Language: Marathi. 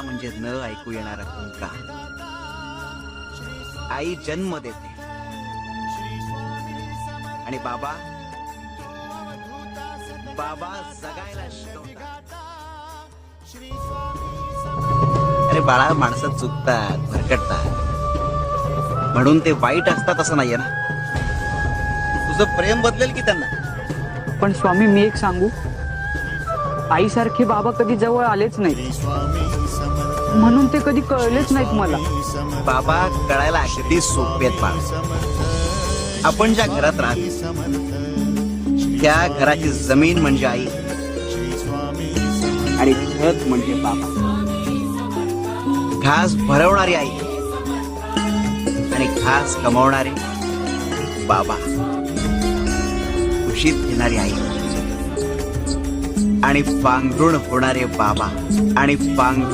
म्हणजे न ऐकू येणारा हुंकार. आई जन्म देते आणि बाबा बाबा जगायला शिकवतात. अरे बाळा, माणसं चुकतात, भरकटतात, म्हणून ते वाईट असतात असं नाहीये ना. तुझं प्रेम बदलेल की त्यांना. पण स्वामी, मी एक सांगू, आईसारखे बाबा कधी जवळ आलेच नाही, म्हणून ते कधी कळलेच नाहीत मला. बाबा कळायला अगदी सोपे आहेत बाळा. आपण ज्या घरात राहतो त्या घराची जमीन म्हणजे आई आणि खत म्हणजे बाबा. घास भरवणारी आई आणि घास कमावणारे बाबा. कुशीत घेणारी आई आणि पांघरुण होणारे बाबा आणि